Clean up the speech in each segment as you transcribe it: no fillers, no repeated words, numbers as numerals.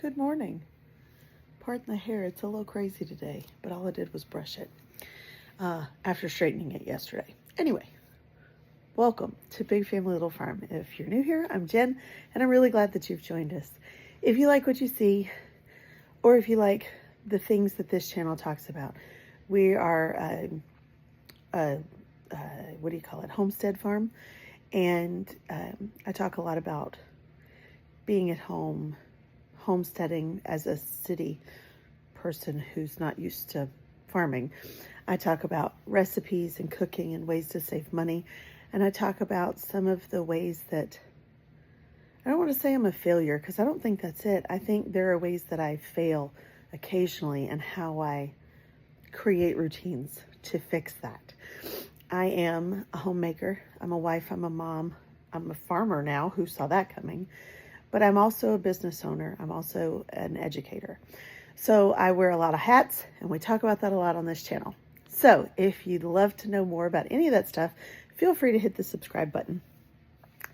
Good morning. Pardon the hair, it's a little crazy today, but all I did was brush it after straightening it yesterday. Anyway, welcome to Big Family Little Farm. If you're new here, I'm Jen, and I'm really glad that you've joined us. If you like what you see, or if you like the things that this channel talks about, we are what do you call it? Homestead farm, and I talk a lot about being at home, homesteading as a city person who's not used to farming. I talk about recipes and cooking and ways to save money. And I talk about some of the ways that, I don't want to say I'm a failure because I don't think that's it. I think there are ways that I fail occasionally and how I create routines to fix that. I am a homemaker. I'm a wife. I'm a mom. I'm a farmer now. Who saw that coming? But I'm also a business owner. I'm also an educator. So I wear a lot of hats, and we talk about that a lot on this channel. So if you'd love to know more about any of that stuff, feel free to hit the subscribe button.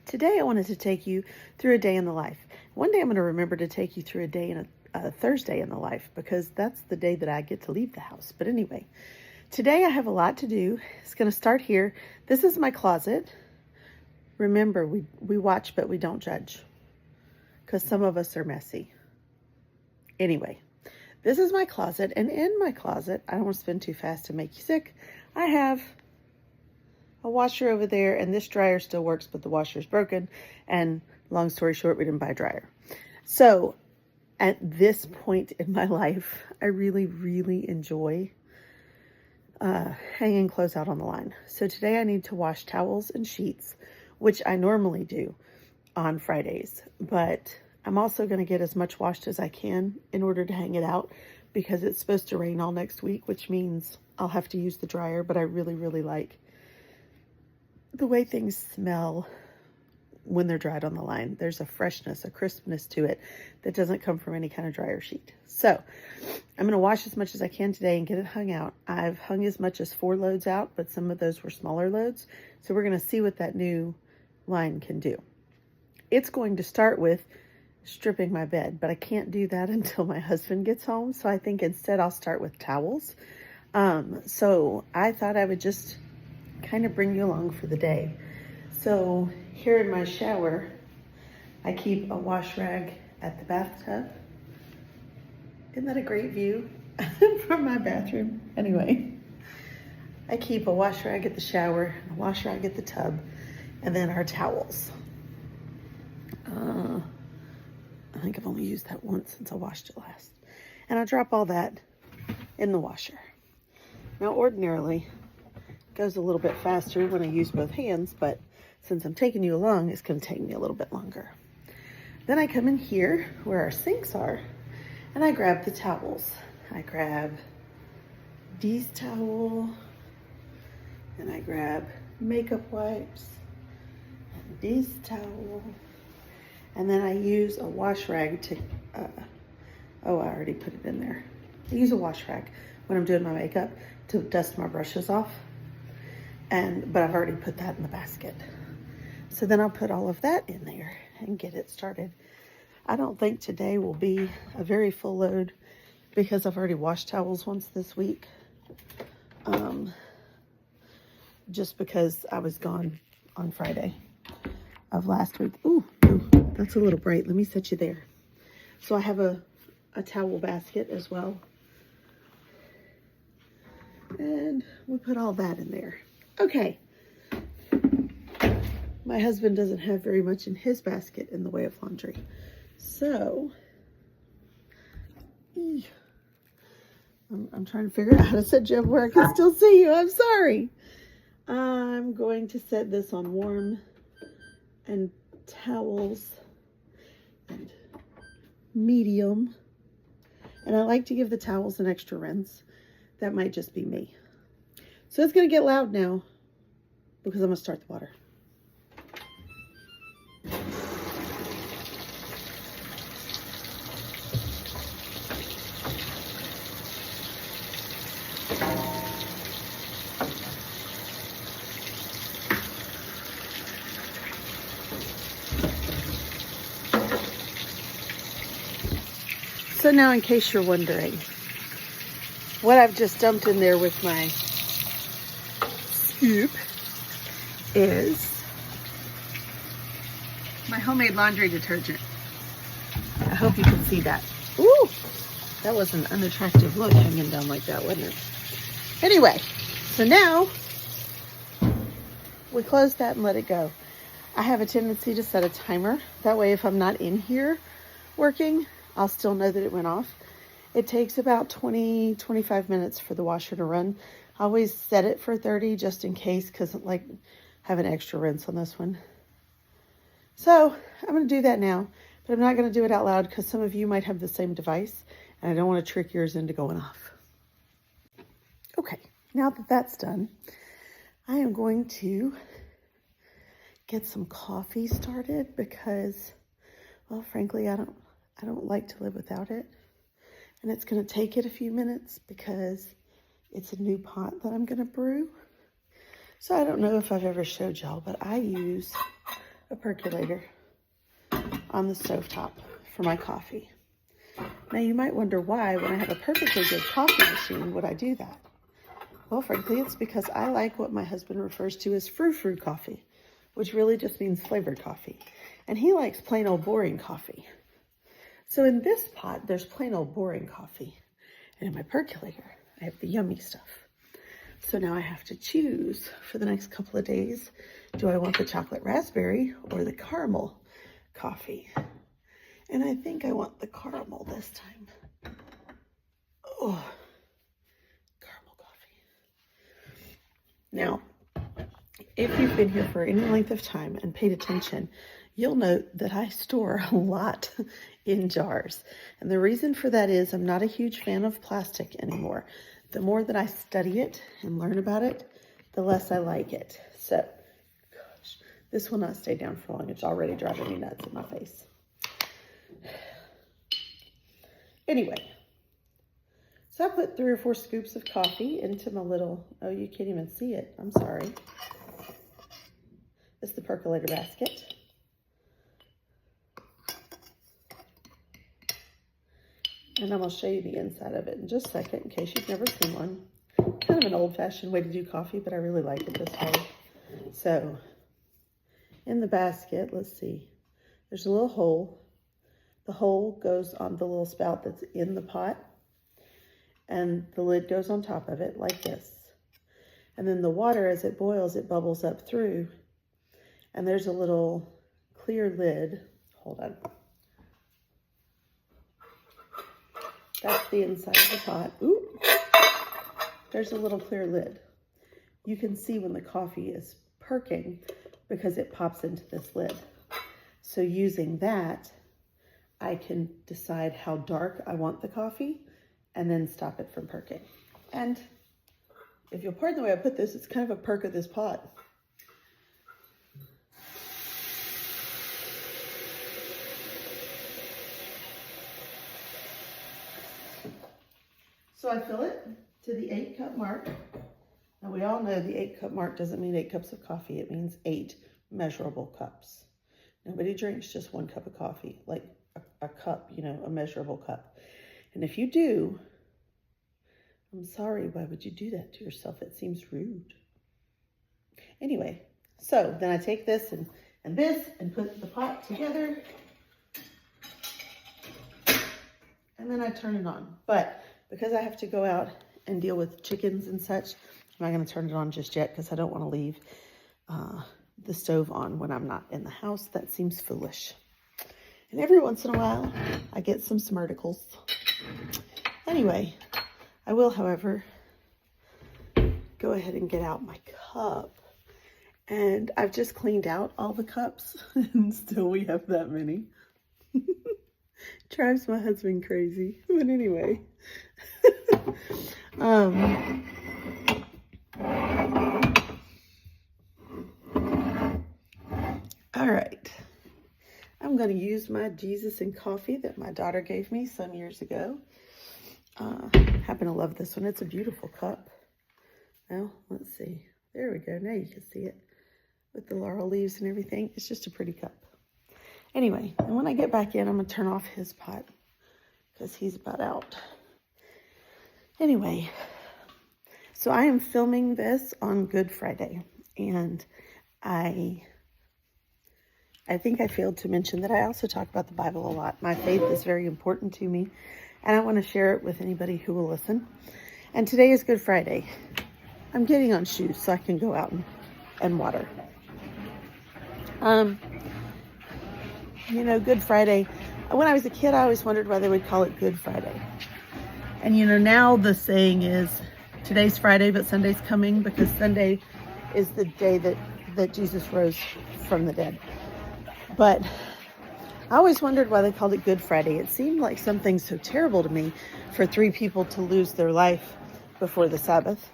Today, I wanted to take you through a day in the life. One day I'm going to remember to take you through a day in a Thursday in the life, because that's the day that I get to leave the house. But anyway, today I have a lot to do. It's going to start here. This is my closet. Remember, we watch, but we don't judge, because some of us are messy. Anyway, this is my closet, and in my closet, I don't want to spin too fast to make you sick. I have a washer over there, and this dryer still works, but the washer is broken, and long story short, we didn't buy a dryer. So at this point in my life, I really, really enjoy hanging clothes out on the line. So today I need to wash towels and sheets, which I normally do on Fridays, but I'm also going to get as much washed as I can in order to hang it out, because it's supposed to rain all next week, which means I'll have to use the dryer. But I really, really like the way things smell when they're dried on the line. There's a freshness, a crispness to it that doesn't come from any kind of dryer sheet. So I'm going to wash as much as I can today and get it hung out. I've hung as much as 4 loads out, but some of those were smaller loads. So we're going to see what that new line can do. It's going to start with stripping my bed, but I can't do that until my husband gets home. So I think instead I'll start with towels. So I thought I would just kind of bring you along for the day. So here in my shower, I keep a wash rag at the bathtub. Isn't that a great view from my bathroom? Anyway, I keep a wash rag at the shower, a wash rag at the tub, and then our towels. I think I've only used that once since I washed it last. And I drop all that in the washer. Now, ordinarily, it goes a little bit faster when I use both hands, but since I'm taking you along, it's going to take me a little bit longer. Then I come in here where our sinks are, and I grab the towels. I grab Dee's towel, and I grab makeup wipes, and Dee's towel, and then I use a wash rag to, oh, I already put it in there. I use a wash rag when I'm doing my makeup to dust my brushes off, but I've already put that in the basket. So then I'll put all of that in there and get it started. I don't think today will be a very full load because I've already washed towels once this week. Just because I was gone on Friday of last week. Ooh, that's a little bright. Let me set you there. So I have a towel basket as well. And we'll put all that in there. Okay. My husband doesn't have very much in his basket in the way of laundry. So, I'm trying to figure out how to set you up where I can still see you. I'm sorry. I'm going to set this on warm and towels and medium. And I like to give the towels an extra rinse. That might just be me. So it's going to get loud now because I'm going to start the water. So now, in case you're wondering, what I've just dumped in there with my scoop is my homemade laundry detergent. I hope you can see that. Ooh, that was an unattractive look hanging down like that, wasn't it? Anyway, so now we close that and let it go. I have a tendency to set a timer. That way, if I'm not in here working, I'll still know that it went off. It takes about 20-25 minutes for the washer to run. I always set it for 30 just in case, because I have an extra rinse on this one. So I'm going to do that now, but I'm not going to do it out loud because some of you might have the same device and I don't want to trick yours into going off. Okay, now that that's done, I am going to get some coffee started because, well, frankly, I don't like to live without it. And it's going to take it a few minutes because it's a new pot that I'm going to brew. So I don't know if I've ever showed y'all, but I use a percolator on the stovetop for my coffee. Now you might wonder why, when I have a perfectly good coffee machine, would I do that? Well, frankly, it's because I like what my husband refers to as frou-frou coffee, which really just means flavored coffee. And he likes plain old boring coffee. So in this pot, there's plain old boring coffee. And in my percolator, I have the yummy stuff. So now I have to choose for the next couple of days, do I want the chocolate raspberry or the caramel coffee? And I think I want the caramel this time. Oh, caramel coffee. Now, if you've been here for any length of time and paid attention, you'll note that I store a lot in jars. And the reason for that is I'm not a huge fan of plastic anymore. The more that I study it and learn about it, the less I like it. So, gosh, this will not stay down for long. It's already driving me nuts in my face. Anyway, so I put 3 or 4 scoops of coffee into my little, oh, you can't even see it. I'm sorry. It's the percolator basket. And I'm going to show you the inside of it in just a second in case you've never seen one. Kind of an old-fashioned way to do coffee, but I really like it this way. So, in the basket, let's see. There's a little hole. The hole goes on the little spout that's in the pot. And the lid goes on top of it like this. And then the water, as it boils, it bubbles up through. And there's a little clear lid. Hold on. That's the inside of the pot. Ooh, there's a little clear lid. You can see when the coffee is perking because it pops into this lid. So using that, I can decide how dark I want the coffee and then stop it from perking. And if you'll pardon the way I put this, it's kind of a perk of this pot. So I fill it to the 8-cup mark. Now we all know the 8-cup mark doesn't mean 8 cups of coffee. It means 8 measurable cups. Nobody drinks just 1 cup of coffee, like a cup, you know, a measurable cup. And if you do, I'm sorry, why would you do that to yourself? It seems rude. Anyway, so then I take this and this and put the pot together. And then I turn it on. But because I have to go out and deal with chickens and such, I'm not going to turn it on just yet because I don't want to leave the stove on when I'm not in the house. That seems foolish. And every once in a while, I get some smarticles. Anyway, I will, however, go ahead and get out my cup. And I've just cleaned out all the cups, and still we have that many. Drives my husband crazy. But anyway. All right. I'm going to use my Jesus and coffee that my daughter gave me some years ago. Happen to love this one. It's a beautiful cup. Well, let's see. There we go. Now you can see it with the laurel leaves and everything. It's just a pretty cup. Anyway, and when I get back in, I'm going to turn off his pot because he's about out. Anyway, so I am filming this on Good Friday, and I think I failed to mention that I also talk about the Bible a lot. My faith is very important to me, and I want to share it with anybody who will listen. And today is Good Friday. I'm getting on shoes so I can go out and water. Good Friday. When I was a kid, I always wondered why they would call it Good Friday. And now the saying is, today's Friday, but Sunday's coming, because Sunday is the day that Jesus rose from the dead. But I always wondered why they called it Good Friday. It seemed like something so terrible to me for 3 people to lose their life before the Sabbath.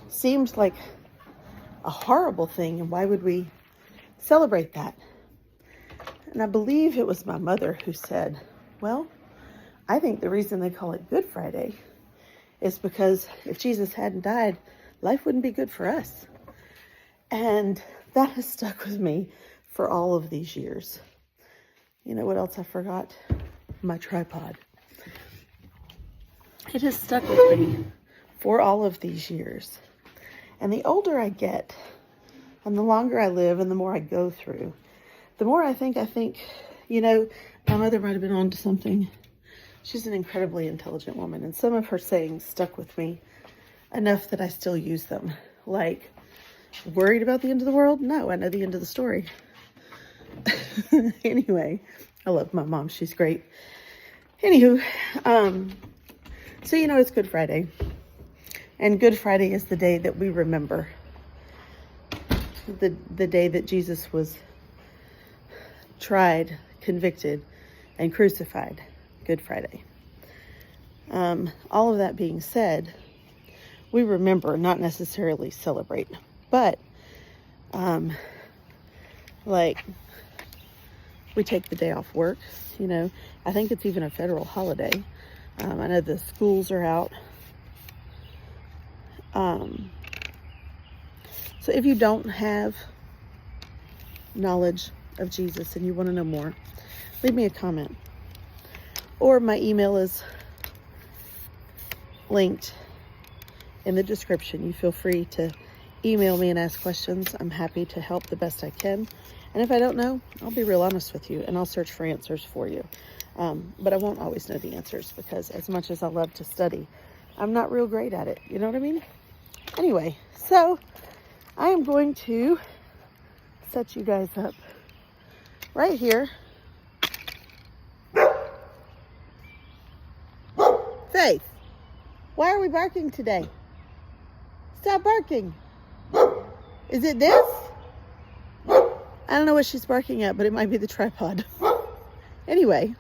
Seemed like a horrible thing, and why would we celebrate that? And I believe it was my mother who said, well, I think the reason they call it Good Friday is because if Jesus hadn't died, life wouldn't be good for us. And that has stuck with me for all of these years. You know what else I forgot? My tripod. It has stuck with me for all of these years. And the older I get, and the longer I live, and the more I go through, the more I think, my mother might have been onto something. She's an incredibly intelligent woman, and some of her sayings stuck with me enough that I still use them. Like, worried about the end of the world? No, I know the end of the story. Anyway, I love my mom. She's great. Anywho, so it's Good Friday. And Good Friday is the day that we remember the day that Jesus was tried, convicted, and crucified. Good Friday. All of that being said, we remember, not necessarily celebrate, but we take the day off work. I think it's even a federal holiday. I know the schools are out. So if you don't have knowledge of Jesus and you want to know more, leave me a comment. Or my email is linked in the description. You feel free to email me and ask questions. I'm happy to help the best I can. And if I don't know, I'll be real honest with you and I'll search for answers for you. But I won't always know the answers, because as much as I love to study, I'm not real great at it. You know what I mean? Anyway, so I am going to set you guys up right here. Faith, why are we barking today? Stop barking. Is it this? I don't know what she's barking at, but it might be the tripod. Anyway,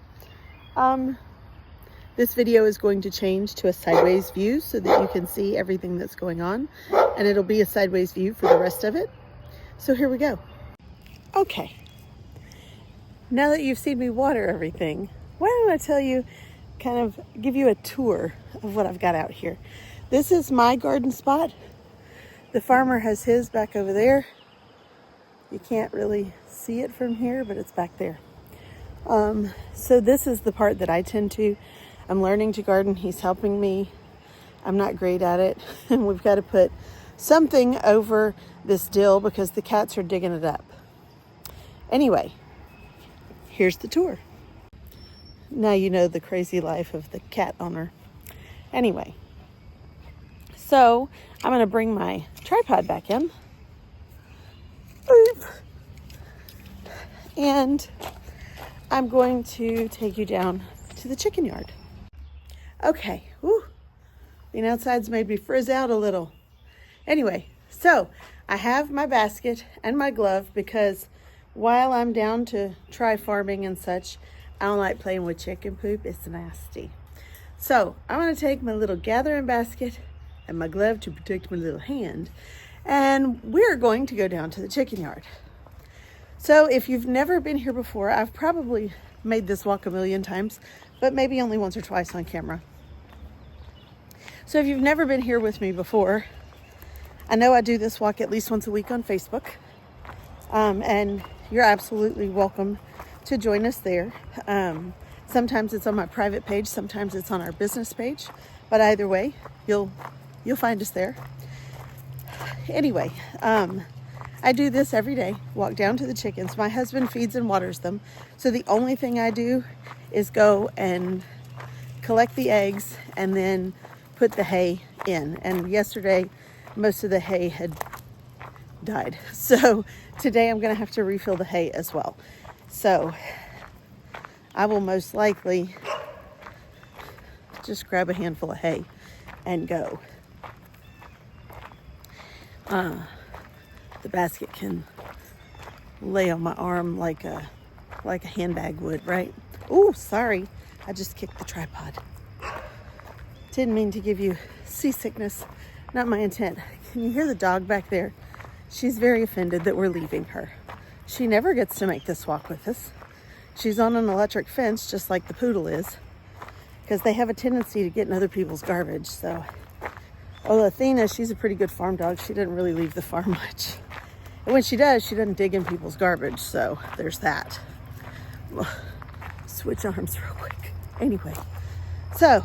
this video is going to change to a sideways view so that you can see everything that's going on, and it'll be a sideways view for the rest of it. So here we go. Okay. Now that you've seen me water everything, why don't I tell you, kind of give you a tour of what I've got out here. This is my garden spot. The farmer has his back over there. You can't really see it from here, but it's back there. So this is the part that I tend to. I'm learning to garden. He's helping me. I'm not great at it. And we've got to put something over this dill because the cats are digging it up. Anyway, here's the tour. Now you know the crazy life of the cat owner. Anyway, so I'm going to bring my tripod back in. And I'm going to take you down to the chicken yard. Okay, being outside's made me frizz out a little. Anyway, so I have my basket and my glove because while I'm down to try farming and such, I don't like playing with chicken poop. It's nasty. So I'm going to take my little gathering basket and my glove to protect my little hand, and we're going to go down to the chicken yard. So if you've never been here before, I've probably made this walk a million times, but maybe only once or twice on camera. So if you've never been here with me before, I know I do this walk at least once a week on Facebook, and you're absolutely welcome to join us there. Sometimes it's on my private page, sometimes it's on our business page, but either way, you'll find us there. Anyway, I do this every day, walk down to the chickens. My husband feeds and waters them, so the only thing I do is go and collect the eggs and then put the hay in. And yesterday, most of the hay had died. So today I'm gonna have to refill the hay as well. So I will most likely just grab a handful of hay and go. The basket can lay on my arm like a handbag would, right? Oh, sorry. I just kicked the tripod. Didn't mean to give you seasickness. Not my intent. Can you hear the dog back there? She's very offended that we're leaving her. She never gets to make this walk with us. She's on an electric fence, just like the poodle is, because they have a tendency to get in other people's garbage. So, although Athena, she's a pretty good farm dog. She doesn't really leave the farm much. And when she does, she doesn't dig in people's garbage. So there's that. Switch arms real quick. Anyway, so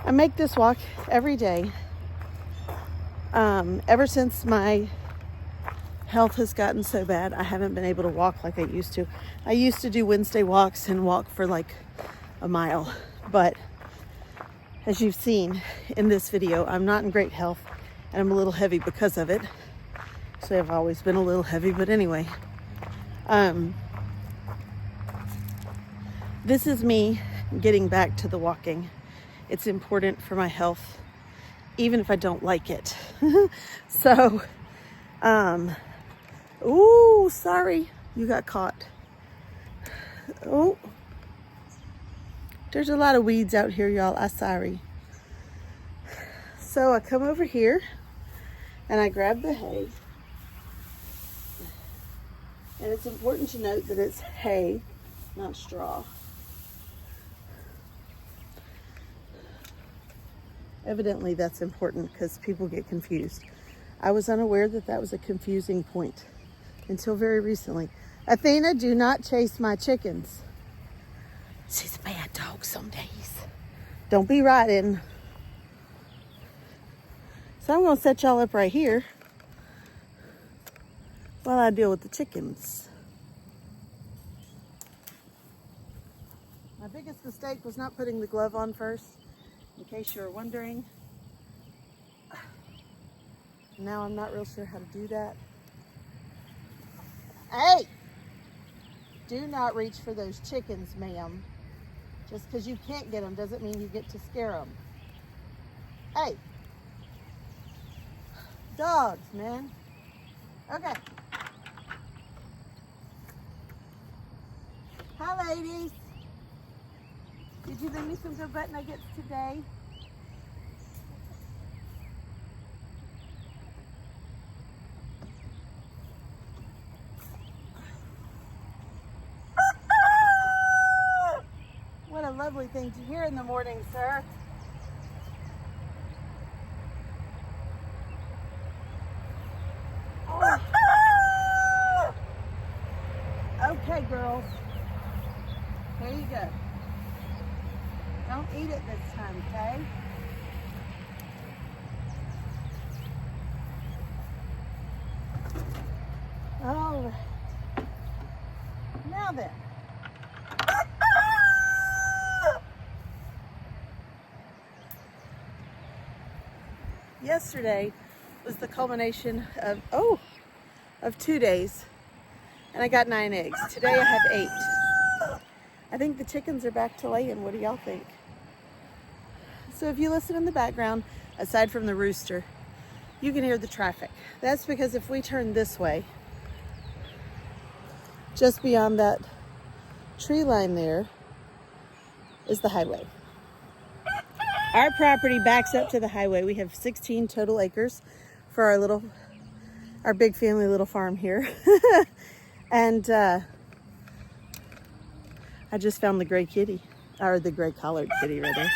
I make this walk every day. Ever since my health has gotten so bad, I haven't been able to walk like I used to. I used to do Wednesday walks and walk for like a mile. But as you've seen in this video, I'm not in great health and I'm a little heavy because of it. So I've always been a little heavy, but anyway. This is me getting back to the walking. It's important for my health, even if I don't like it. So, ooh, sorry, you got caught. Oh, there's a lot of weeds out here, y'all. I'm sorry. So I come over here and I grab the hay. And it's important to note that it's hay, not straw. Evidently that's important because people get confused. I was unaware that that was a confusing point until very recently. Athena, do not chase my chickens. She's a bad dog some days. Don't be riding. So I'm going to set y'all up right here while I deal with the chickens. My biggest mistake was not putting the glove on first, in case you were wondering. Now I'm not real sure how to do that. Hey! Do not reach for those chickens, ma'am. Just because you can't get them doesn't mean you get to scare them. Hey! Dogs, man. Okay. Hi, ladies. Did you leave me some good butt nuggets today? What a lovely thing to hear in the morning, sir. Oh. Okay, girls. There you go. Don't eat it this time, okay? All right. Now then. Yesterday was the culmination of 2 days, and I got 9 eggs. Today I have 8. I think the chickens are back to laying. What do y'all think? So if you listen in the background, aside from the rooster, you can hear the traffic. That's because if we turn this way, just beyond that tree line there is the highway. Our property backs up to the highway. We have 16 total acres for our big family little farm here. And I just found the gray kitty, or the gray collared kitty rather.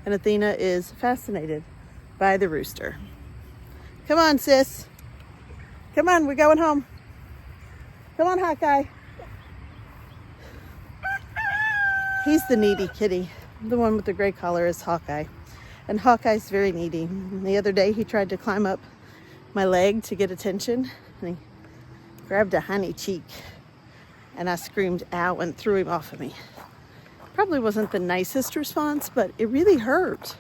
And Athena is fascinated by the rooster. Come on, sis. Come on, we're going home. Come on, Hawkeye. He's the needy kitty. The one with the gray collar is Hawkeye. And Hawkeye's very needy. The other day he tried to climb up my leg to get attention, and he grabbed a honey cheek, and I screamed ow and threw him off of me. Probably wasn't the nicest response, but it really hurt.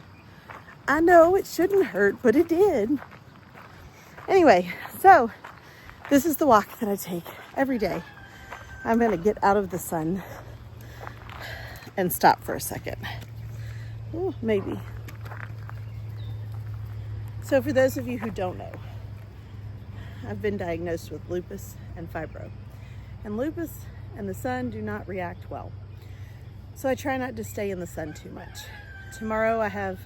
I know it shouldn't hurt, but it did. Anyway, so this is the walk that I take every day. I'm gonna get out of the sun and stop for a second. Ooh, maybe. So for those of you who don't know, I've been diagnosed with lupus and fibro. And lupus and the sun do not react well. So I try not to stay in the sun too much. Tomorrow I have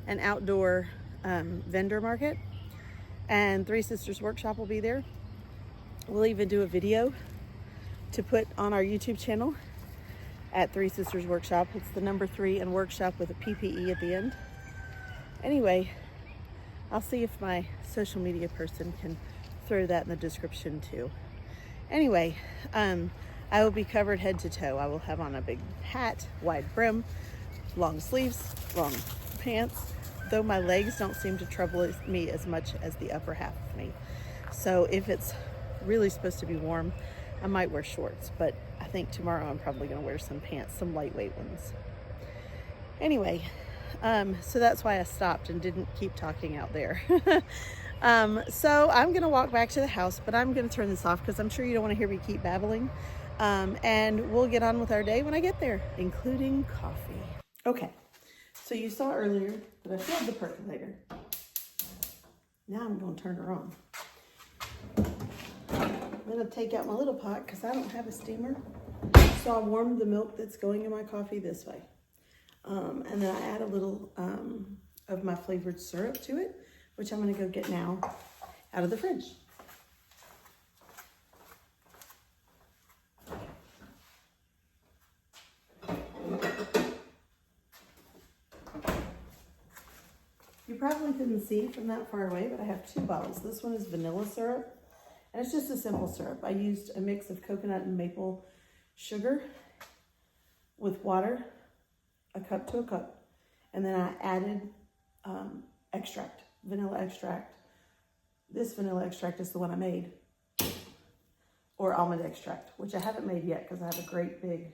an outdoor vendor market, and Three Sisters Workshop will be there. We'll even do a video to put on our YouTube channel at Three Sisters Workshop. It's the number 3 and workshop with a PPE at the end. Anyway, I'll see if my social media person can throw that in the description too. Anyway, I will be covered head to toe. I will have on a big hat, wide brim, long sleeves, long pants, though my legs don't seem to trouble me as much as the upper half of me. So if it's really supposed to be warm, I might wear shorts, but I think tomorrow I'm probably gonna wear some pants, some lightweight ones. Anyway, so that's why I stopped and didn't keep talking out there. So I'm gonna walk back to the house, but I'm gonna turn this off because I'm sure you don't wanna hear me keep babbling. And we'll get on with our day when I get there, including coffee. Okay, so you saw earlier that I filled the percolator. Now I'm gonna turn her on. I'm gonna take out my little pot because I don't have a steamer. So I warmed the milk that's going in my coffee this way. And then I add a little of my flavored syrup to it, which I'm gonna go get now out of the fridge. You probably couldn't see from that far away, but I have 2 bottles. This one is vanilla syrup, and it's just a simple syrup. I used a mix of coconut and maple sugar with water, a cup to a cup, and then I added extract, vanilla extract. This vanilla extract is the one I made, or almond extract, which I haven't made yet because I have a great big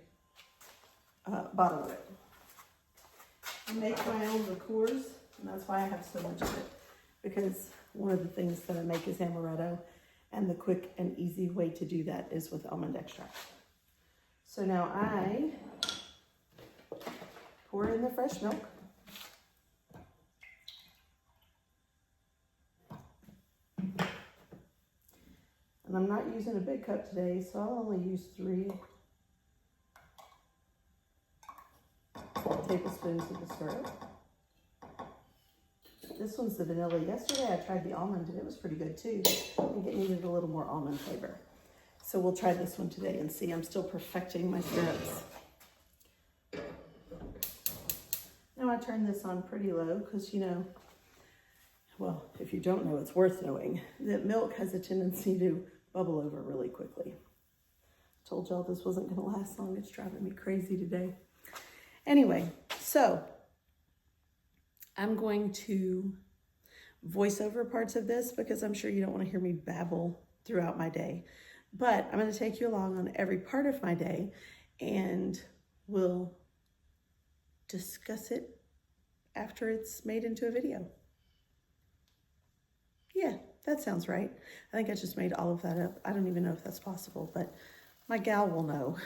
bottle of it. I make my own liqueurs, and that's why I have so much of it, because one of the things that I make is amaretto, and the quick and easy way to do that is with almond extract. So now I pour in the fresh milk. And I'm not using a big cup today, so I'll only use 3 tablespoons of the syrup. This one's the vanilla. Yesterday I tried the almond and it was pretty good too. I think it needed a little more almond flavor. So we'll try this one today and see. I'm still perfecting my syrups. Now I turn this on pretty low because, you know, well, if you don't know, it's worth knowing that milk has a tendency to bubble over really quickly. Told y'all this wasn't going to last long. It's driving me crazy today. Anyway, so I'm going to voice over parts of this because I'm sure you don't want to hear me babble throughout my day. But I'm going to take you along on every part of my day and we'll discuss it after it's made into a video. Yeah, that sounds right. I think I just made all of that up. I don't even know if that's possible, but my gal will know.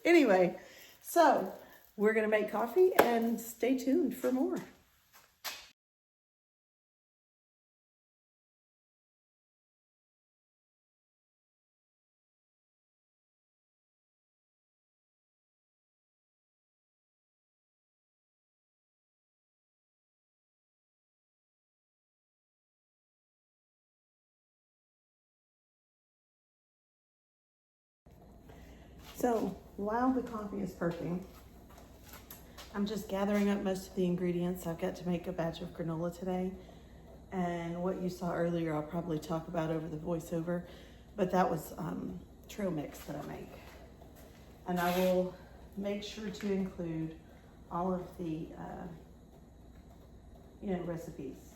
Anyway, so we're gonna make coffee and stay tuned for more. So while the coffee is perking, I'm just gathering up most of the ingredients. I've got to make a batch of granola today. And what you saw earlier, I'll probably talk about over the voiceover, but that was trail mix that I make. And I will make sure to include all of the, recipes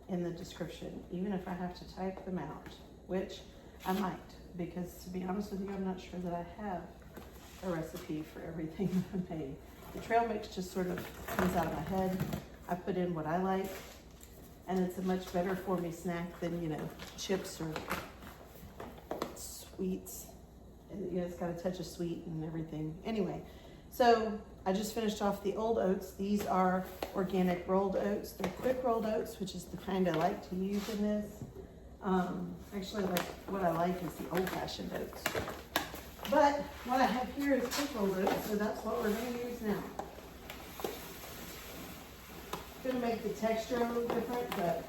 in the description, even if I have to type them out, which I might, because to be honest with you, I'm not sure that I have a recipe for everything that I made. The trail mix just sort of comes out of my head. I put in what I like, and it's a much better for me snack than, chips or sweets. And, it's got a touch of sweet and everything. Anyway, so I just finished off the old oats. These are organic rolled oats. They're quick rolled oats, which is the kind I like to use in this. Actually, what I like is the old-fashioned oats. But what I have here is quick rolled oats, so that's what we're going to use now. It's going to make the texture a little different, but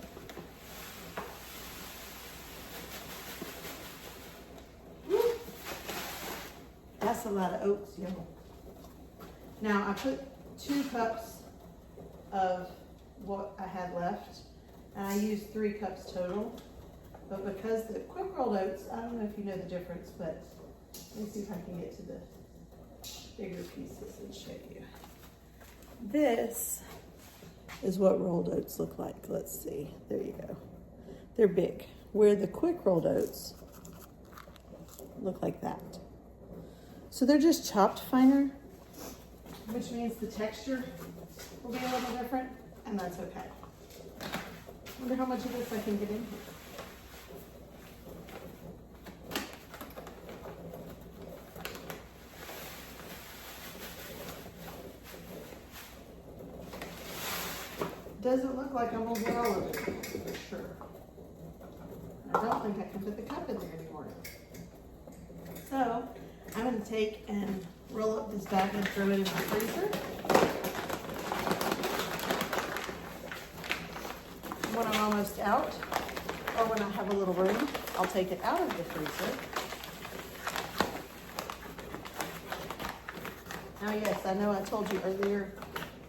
that's a lot of oats, y'all. Now I put 2 cups of what I had left, and I used 3 cups total. But because the quick rolled oats, I don't know if you know the difference, but let me see if I can get to the bigger pieces and show you. This is what rolled oats look like. Let's see. There you go. They're big. Where the quick rolled oats look like that. So they're just chopped finer, which means the texture will be a little different, and that's okay. I wonder how much of this I can get in here. Doesn't look like I'm gonna get all of it, for sure. I don't think I can put the cup in there anymore. So I'm gonna take and roll up this bag and throw it in my freezer. When I'm almost out, or when I have a little room, I'll take it out of the freezer. Now, yes, I know I told you earlier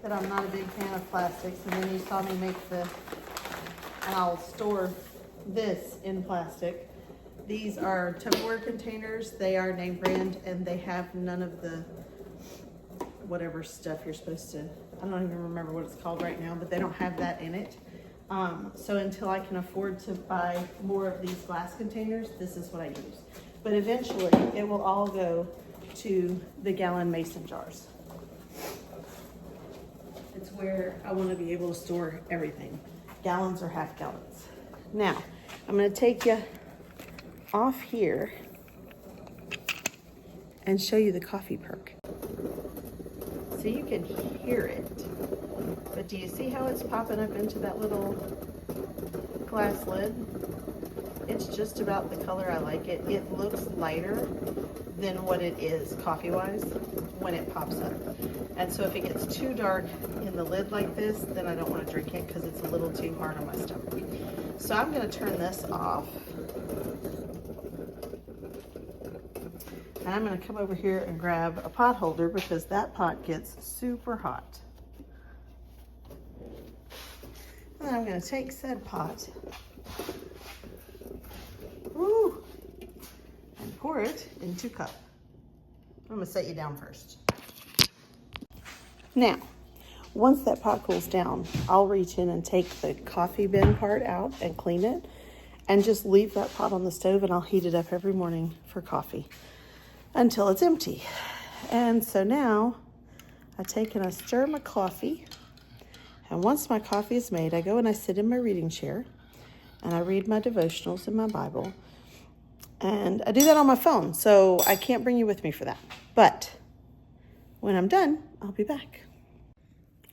that I'm not a big fan of plastics, and then you saw me make and I'll store this in plastic. These are Tupperware containers. They are name brand, and they have none of the whatever stuff you're supposed to, I don't even remember what it's called right now, but they don't have that in it. So until I can afford to buy more of these glass containers, this is what I use. But eventually it will all go to the gallon mason jars. It's where I want to be able to store everything. Gallons or half gallons. Now, I'm going to take you off here and show you the coffee perk. So you can hear it. But do you see how it's popping up into that little glass lid? It's just about the color I like it. It looks lighter than what it is coffee-wise when it pops up. And so if it gets too dark in the lid like this, then I don't want to drink it because it's a little too hard on my stomach. So I'm going to turn this off. And I'm going to come over here and grab a pot holder because that pot gets super hot. And I'm going to take said pot, and pour it into a cup. I'm going to set you down first. Now, once that pot cools down, I'll reach in and take the coffee bin part out and clean it, and just leave that pot on the stove, and I'll heat it up every morning for coffee until it's empty. And so now I take and I stir my coffee, and once my coffee is made, I go and I sit in my reading chair and I read my devotionals in my Bible. And I do that on my phone, so I can't bring you with me for that. But when I'm done, I'll be back.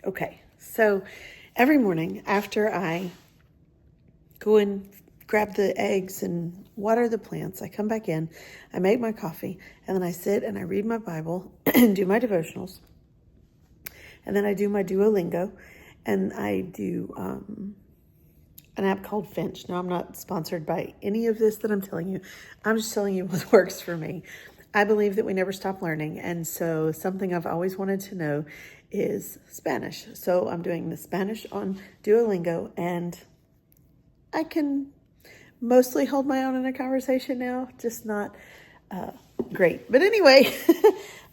Okay, so every morning after I go and grab the eggs and water the plants, I come back in, I make my coffee, and then I sit and I read my Bible and do my devotionals. And then I do my Duolingo, and I do an app called Finch. Now, I'm not sponsored by any of this that I'm telling you. I'm just telling you what works for me. I believe that we never stop learning, and so something I've always wanted to know is Spanish. So I'm doing the Spanish on Duolingo, and I can mostly hold my own in a conversation now, just not great. But anyway,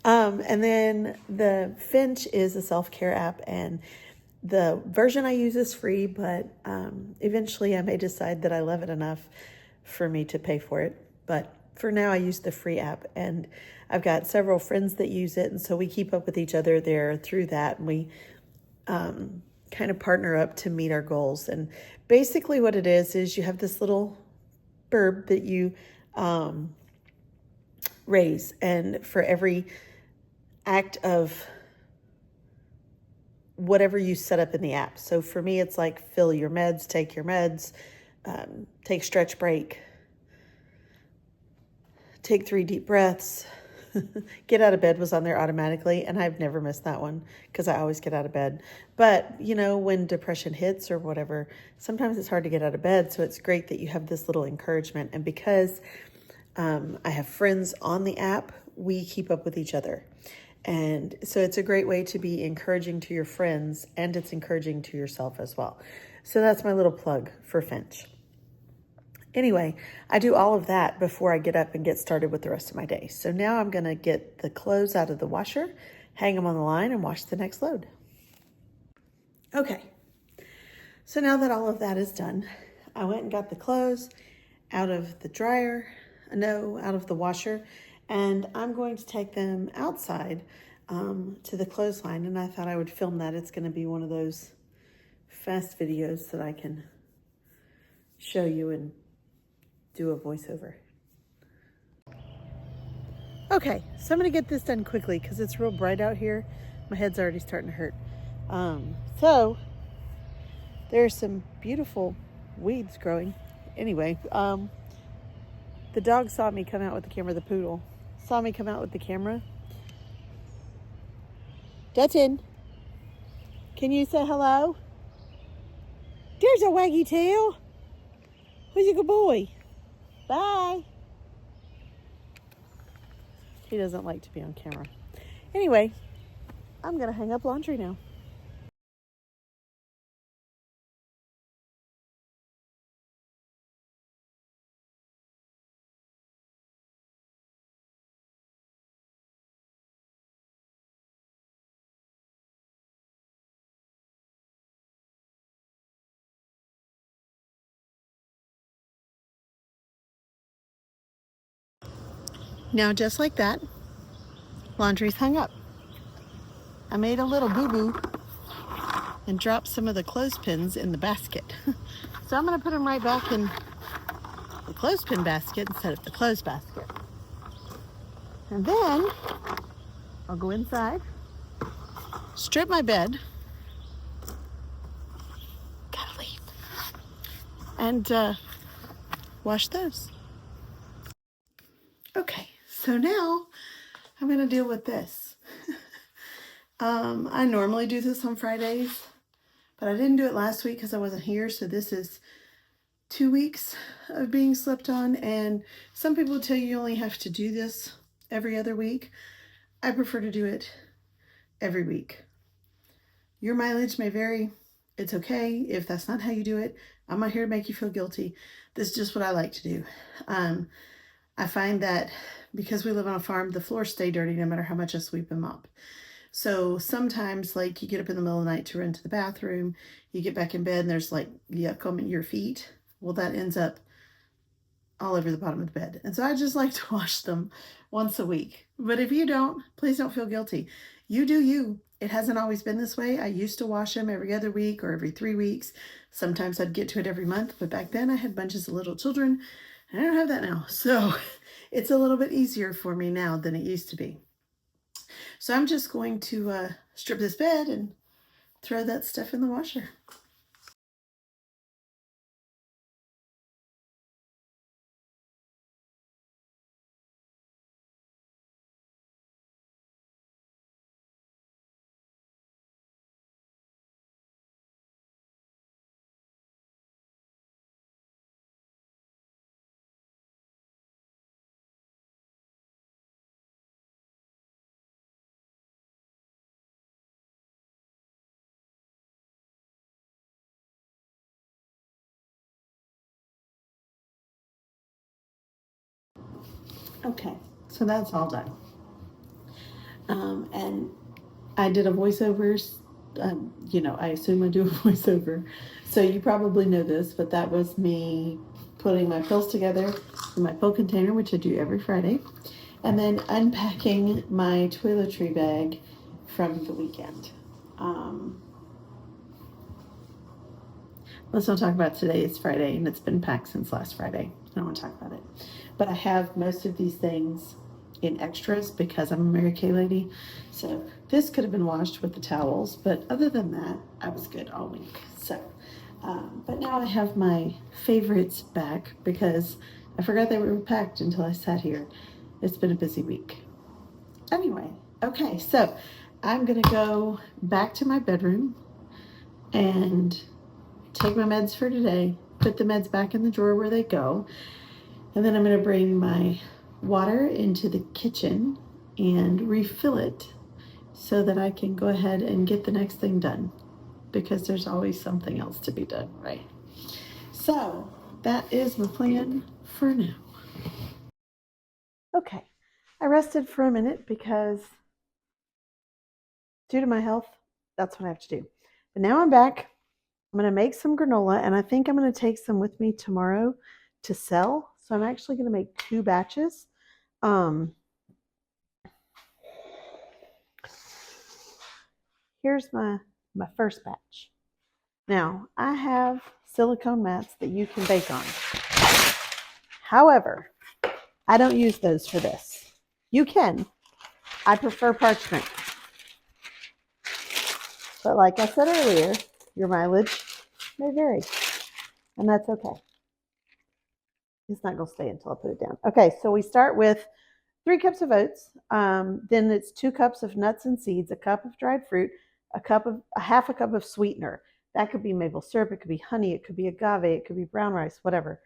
and then the Finch is a self-care app, and the version I use is free, but eventually I may decide that I love it enough for me to pay for it. But for now, I use the free app, and I've got several friends that use it, and so we keep up with each other there through that, and we kind of partner up to meet our goals. And basically what it is you have this little bird that you raise, and for every act of whatever you set up in the app. So for me, it's like fill your meds, take your meds, take stretch break, take 3 deep breaths, get out of bed was on there automatically, and I've never missed that one because I always get out of bed. But you know, when depression hits or whatever, sometimes it's hard to get out of bed, so it's great that you have this little encouragement. And because I have friends on the app, we keep up with each other. And so it's a great way to be encouraging to your friends, and it's encouraging to yourself as well. So that's my little plug for Finch. Anyway, I do all of that before I get up and get started with the rest of my day. So now I'm going to get the clothes out of the washer, hang them on the line, and wash the next load. Okay, so now that all of that is done, I went and got the clothes out of the dryer, out of the washer, and I'm going to take them outside to the clothesline, and I thought I would film that. It's going to be one of those fast videos that I can show you and do a voiceover. Okay, so I'm going to get this done quickly because it's real bright out here. My head's already starting to hurt. So there's some beautiful weeds growing. Anyway, the dog saw me come out with the camera, the poodle saw me come out with the camera. Dutton, can you say hello? There's a waggy tail. Who's a good boy? Bye. He doesn't like to be on camera. Anyway, I'm gonna hang up laundry now. Now, just like that, laundry's hung up. I made a little boo-boo and dropped some of the clothespins in the basket. So I'm gonna put them right back in the clothespin basket instead of the clothes basket. And then I'll go inside, strip my bed, gotta leave, and wash those. Okay, so now I'm gonna deal with this. I normally do this on Fridays, but I didn't do it last week because I wasn't here, so this is 2 weeks of being slept on, and some people tell you only have to do this every other week. I prefer to do it every week. Your mileage may vary. It's okay if that's not how you do it. I'm not here to make you feel guilty. This is just what I like to do. I find that because we live on a farm, the floors stay dirty no matter how much I sweep them up. So sometimes, like, you get up in the middle of the night to run to the bathroom, you get back in bed and there's like yuck on your feet. Well, that ends up all over the bottom of the bed. And so I just like to wash them once a week. But if you don't, please don't feel guilty. You do you. It hasn't always been this way. I used to wash them every other week or every 3 weeks. Sometimes I'd get to it every month, but back then I had bunches of little children, and I don't have that now. So it's a little bit easier for me now than it used to be. So I'm just going to strip this bed and throw that stuff in the washer. Okay, So that's all done. And I did a voiceover. I assume I do a voiceover. So you probably know this, but that was me putting my pills together in my pill container, which I do every Friday, and then unpacking my toiletry bag from the weekend. Let's not talk about today. It's Friday, and it's been packed since last Friday. I don't want to talk about it. But I have most of these things in extras because I'm a Mary Kay lady. So this could have been washed with the towels, but other than that, I was good all week. So, but now I have my favorites back because I forgot they were packed until I sat here. It's been a busy week. Anyway, okay, so I'm gonna go back to my bedroom and take my meds for today, put the meds back in the drawer where they go, and then I'm going to bring my water into the kitchen and refill it so that I can go ahead and get the next thing done, because there's always something else to be done, right? So that is my plan for now. Okay, I rested for a minute because due to my health, that's what I have to do. But now I'm back. I'm going to make some granola, and I think I'm going to take some with me tomorrow to sell. So I'm actually going to make 2 batches. Here's my first batch. Now, I have silicone mats that you can bake on. However, I don't use those for this. You can. I prefer parchment. But like I said earlier, your mileage may vary, and that's okay. It's not going to stay until I put it down. Okay, so we start with 3 cups of oats. Then it's 2 cups of nuts and seeds, a cup of dried fruit, a half a cup of sweetener. That could be maple syrup, it could be honey, it could be agave, it could be brown rice, whatever.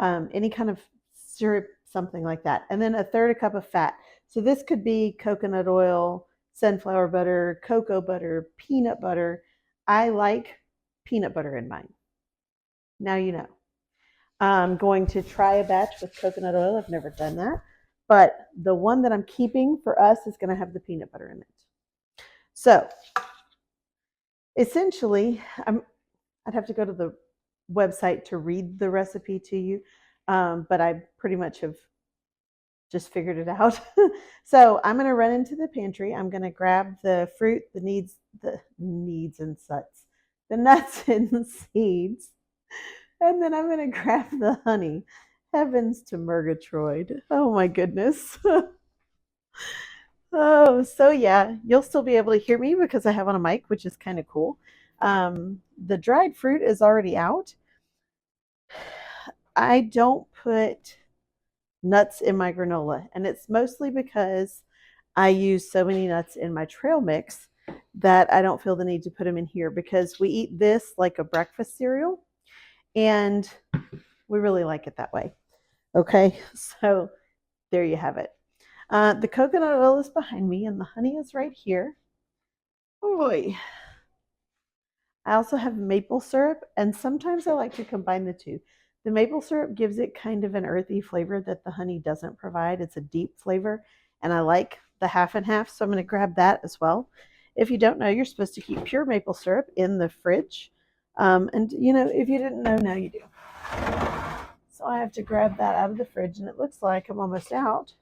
Any kind of syrup, something like that. And then 1/3 cup of fat. So this could be coconut oil, sunflower butter, cocoa butter, peanut butter. I like peanut butter in mine. Now you know. I'm going to try a batch with coconut oil. I've never done that. But the one that I'm keeping for us is going to have the peanut butter in it. So essentially, I'd have to go to the website to read the recipe to you, but I pretty much have just figured it out. So I'm going to run into the pantry. I'm going to grab the fruit, the needs and such, the nuts and seeds, and then I'm going to grab the honey. Heavens to Murgatroyd. Oh my goodness. Oh, so yeah, you'll still be able to hear me because I have on a mic, which is kind of cool. The dried fruit is already out. I don't put nuts in my granola, and it's mostly because I use so many nuts in my trail mix that I don't feel the need to put them in here, because we eat this like a breakfast cereal, and we really like it that way. Okay, so there you have it. The coconut oil is behind me, and the honey is right here. Oh boy. I also have maple syrup, and sometimes I like to combine the two. The maple syrup gives it kind of an earthy flavor that the honey doesn't provide. It's a deep flavor, and I like the half and half, so I'm going to grab that as well. If you don't know, you're supposed to keep pure maple syrup in the fridge. And, if you didn't know, now you do. So I have to grab that out of the fridge, and it looks like I'm almost out.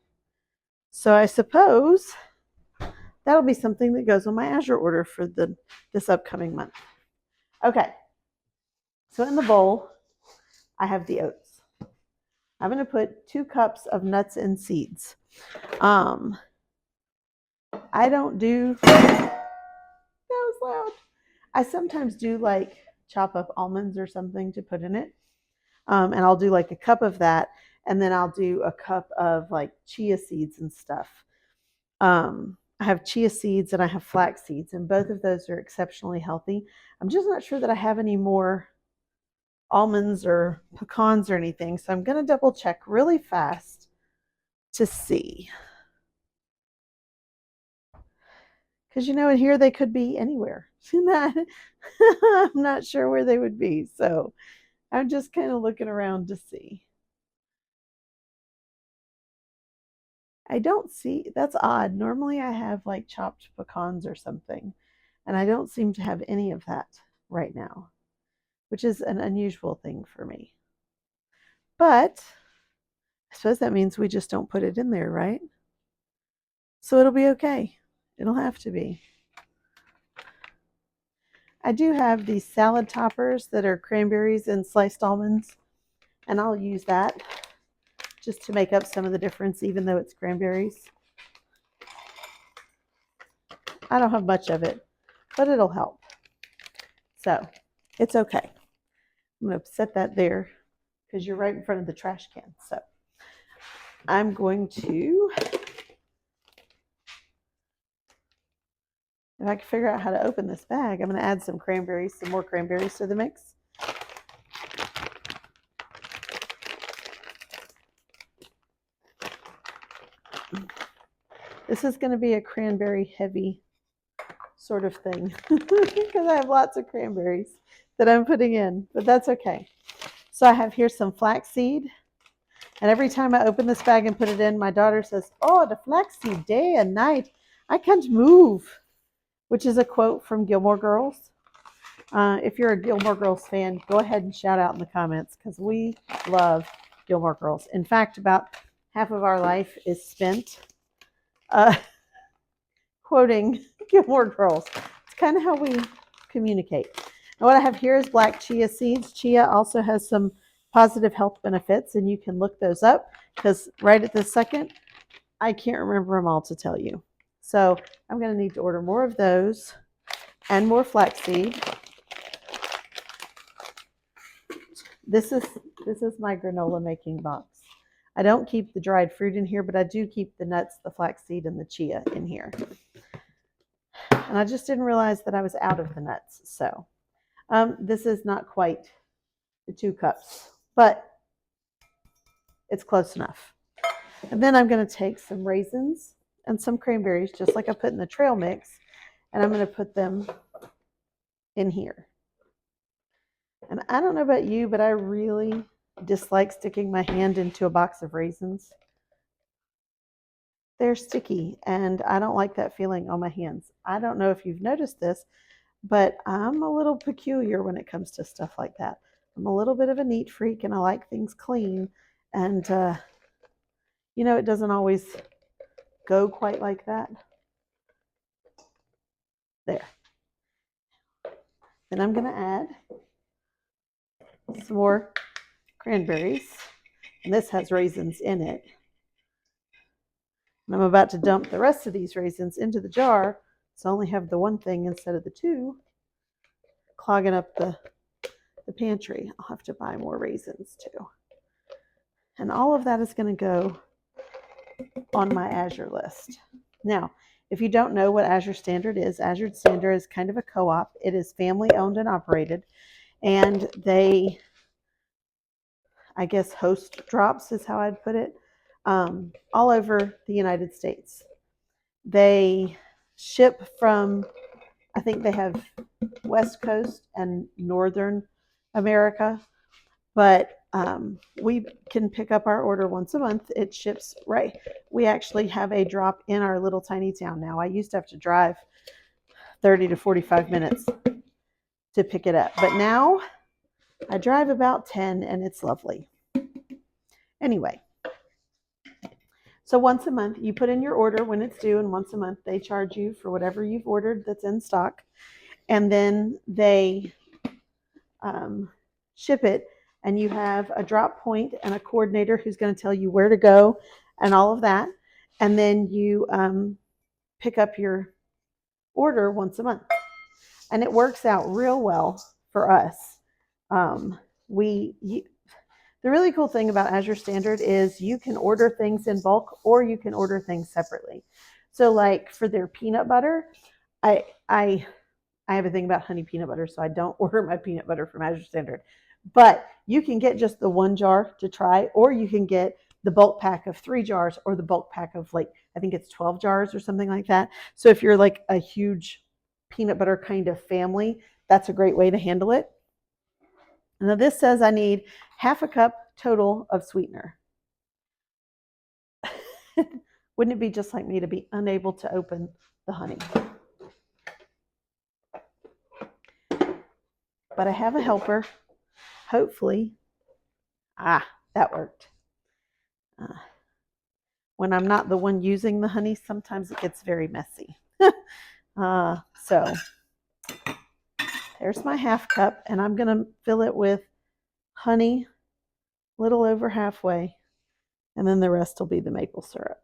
So I suppose that'll be something that goes on my Azure order for this upcoming month. Okay, so in the bowl, I have the oats. I'm going to put 2 cups of nuts and seeds. I don't do, that was loud. I sometimes do like chop up almonds or something to put in it. And I'll do like a cup of that. And then I'll do a cup of like chia seeds and stuff. I have chia seeds and I have flax seeds, and both of those are exceptionally healthy. I'm just not sure that I have any more almonds or pecans or anything, so I'm going to double check really fast to see, because in here they could be anywhere. I'm not sure where they would be, so I'm just kind of looking around to see. I don't see, that's odd. Normally I have like chopped pecans or something, and I don't seem to have any of that right now, which is an unusual thing for me. But I suppose that means we just don't put it in there, right? So it'll be okay. It'll have to be. I do have these salad toppers that are cranberries and sliced almonds, and I'll use that just to make up some of the difference, even though it's cranberries. I don't have much of it, but it'll help. So it's okay. I'm going to set that there because you're right in front of the trash can. So I'm going to, if I can figure out how to open this bag, I'm going to add some cranberries, some more cranberries to the mix. This is going to be a cranberry heavy sort of thing because I have lots of cranberries that I'm putting in, but that's okay. So I have here some flaxseed, and every time I open this bag and put it in, my daughter says, "Oh, the flaxseed, day and night, I can't move," which is a quote from Gilmore Girls. If you're a Gilmore Girls fan, go ahead and shout out in the comments because we love Gilmore Girls. In fact, about half of our life is spent quoting Gilmore Girls. It's kind of how we communicate. And what I have here is black chia seeds. Chia also has some positive health benefits, and you can look those up because right at this second, I can't remember them all to tell you. So I'm going to need to order more of those and more flaxseed. This is my granola making box. I don't keep the dried fruit in here, but I do keep the nuts, the flaxseed, and the chia in here. And I just didn't realize that I was out of the nuts. So this is not quite the 2 cups, but it's close enough. And then I'm going to take some raisins and some cranberries, just like I put in the trail mix, and I'm going to put them in here. And I don't know about you, but I really dislike sticking my hand into a box of raisins. They're sticky, and I don't like that feeling on my hands. I don't know if you've noticed this, but I'm a little peculiar when it comes to stuff like that. I'm a little bit of a neat freak, and I like things clean. And, it doesn't always go quite like that. There. Then I'm going to add some more cranberries. And this has raisins in it. And I'm about to dump the rest of these raisins into the jar, so I only have the one thing instead of the 2, clogging up the pantry. I'll have to buy more raisins too. And all of that is going to go on my Azure list. Now, if you don't know what Azure Standard is kind of a co-op. It is family owned and operated, and they, I guess, host drops is how I'd put it, all over the United States. They ship from, I think they have West Coast and Northern America, but we can pick up our order once a month. It ships right. We actually have a drop in our little tiny town now. I used to have to drive 30 to 45 minutes to pick it up, but now I drive about 10 and it's lovely. Anyway, so once a month you put in your order when it's due, and once a month they charge you for whatever you've ordered that's in stock, and then they ship it. And you have a drop point and a coordinator who's going to tell you where to go and all of that. And then you pick up your order once a month. And it works out real well for us. The really cool thing about Azure Standard is you can order things in bulk or you can order things separately. So like for their peanut butter, I have a thing about honey peanut butter, so I don't order my peanut butter from Azure Standard. But you can get just the 1 jar to try, or you can get the bulk pack of 3 jars, or the bulk pack of I think it's 12 jars or something like that. So if you're like a huge peanut butter kind of family, that's a great way to handle it. Now this says I need 1/2 cup total of sweetener. Wouldn't it be just like me to be unable to open the honey? But I have a helper. Hopefully. That worked. When I'm not the one using the honey, sometimes it gets very messy. So there's my half cup, and I'm going to fill it with honey, a little over halfway, and then the rest will be the maple syrup.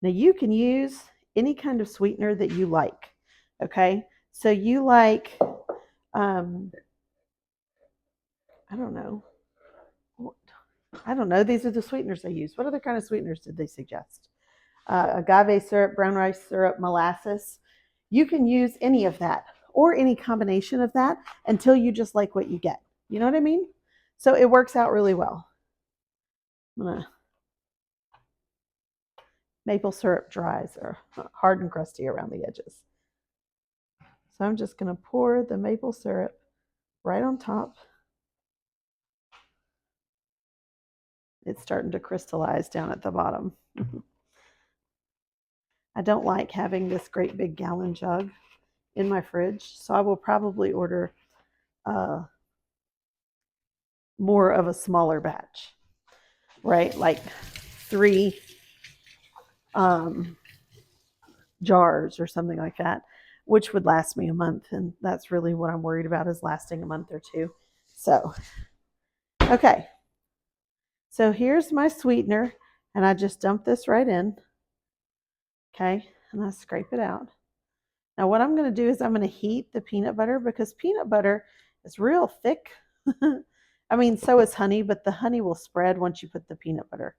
Now you can use any kind of sweetener that you like, okay? So you like, I don't know. These are the sweeteners I use. What other kind of sweeteners did they suggest? Agave syrup, brown rice syrup, molasses. You can use any of that or any combination of that until you just like what you get. You know what I mean? So it works out really well. Maple syrup dries or hard and crusty around the edges. So I'm just going to pour the maple syrup right on top. It's starting to crystallize down at the bottom. I don't like having this great big gallon jug in my fridge, so I will probably order more of a smaller batch, right? Like 3 jars or something like that, which would last me a month. And that's really what I'm worried about, is lasting a month or two. So, okay. So here's my sweetener, and I just dump this right in. Okay, and I scrape it out. Now what I'm going to do is I'm going to heat the peanut butter, because peanut butter is real thick. I mean, so is honey, but the honey will spread once you put the peanut butter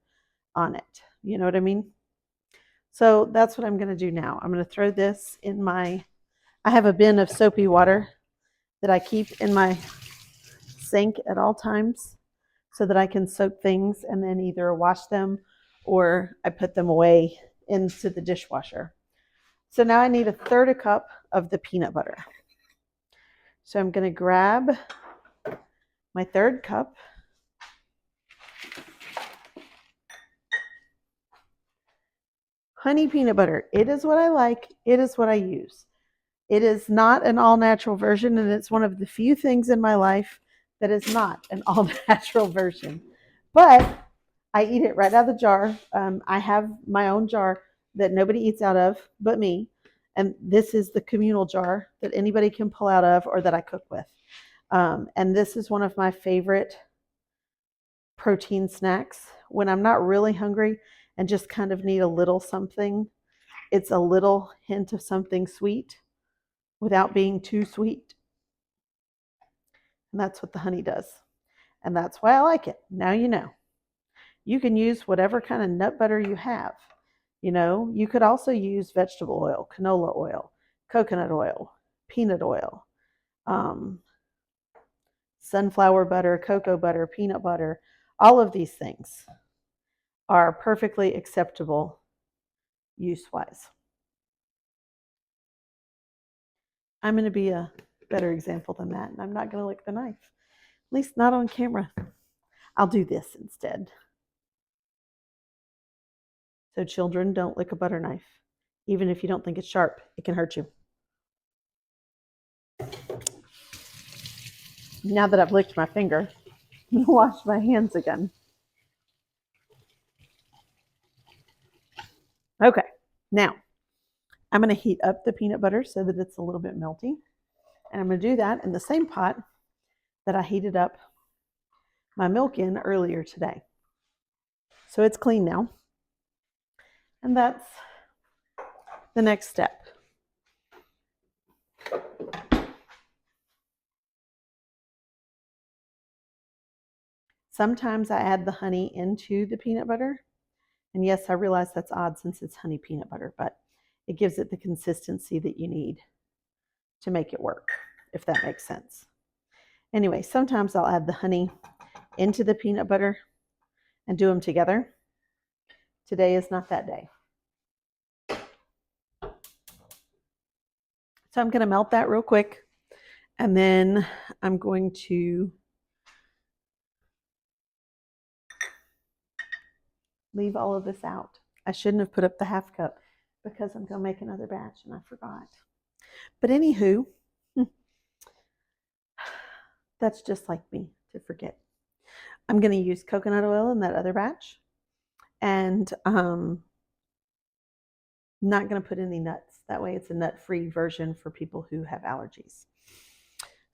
on it. You know what I mean? So that's what I'm going to do now. I'm going to throw this in I have a bin of soapy water that I keep in my sink at all times so that I can soak things and then either wash them or I put them away into the dishwasher. So now I need 1/3 cup of the peanut butter. So I'm going to grab my 1/3 cup. Honey peanut butter. It is what I like. It is what I use. It is not an all-natural version, and it's one of the few things in my life that is not an all-natural version. But I eat it right out of the jar. I have my own jar that nobody eats out of but me. And this is the communal jar that anybody can pull out of or that I cook with. And this is one of my favorite protein snacks when I'm not really hungry and just kind of need a little something. It's a little hint of something sweet without being too sweet. And that's what the honey does. And that's why I like it. Now you know. You can use whatever kind of nut butter you have. You know, you could also use vegetable oil, canola oil, coconut oil, peanut oil, sunflower butter, cocoa butter, peanut butter. All of these things are perfectly acceptable use-wise. I'm going to be a better example than that, and I'm not going to lick the knife. At least not on camera. I'll do this instead. So children, don't lick a butter knife. Even if you don't think it's sharp, it can hurt you. Now that I've licked my finger, I'm going to wash my hands again. Okay, now I'm going to heat up the peanut butter so that it's a little bit melty. And I'm going to do that in the same pot that I heated up my milk in earlier today. So it's clean now. And that's the next step. Sometimes I add the honey into the peanut butter. And yes, I realize that's odd since it's honey peanut butter, but it gives it the consistency that you need to make it work, if that makes sense. Anyway, sometimes I'll add the honey into the peanut butter and do them together. Today is not that day. So I'm going to melt that real quick, and then I'm going to leave all of this out. I shouldn't have put up the half cup because I'm going to make another batch and I forgot. But anywho, that's just like me to forget. I'm going to use coconut oil in that other batch, and not going to put any nuts. That way it's a nut-free version for people who have allergies.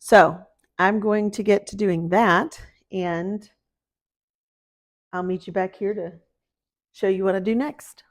So I'm going to get to doing that, and I'll meet you back here to show you what I do next.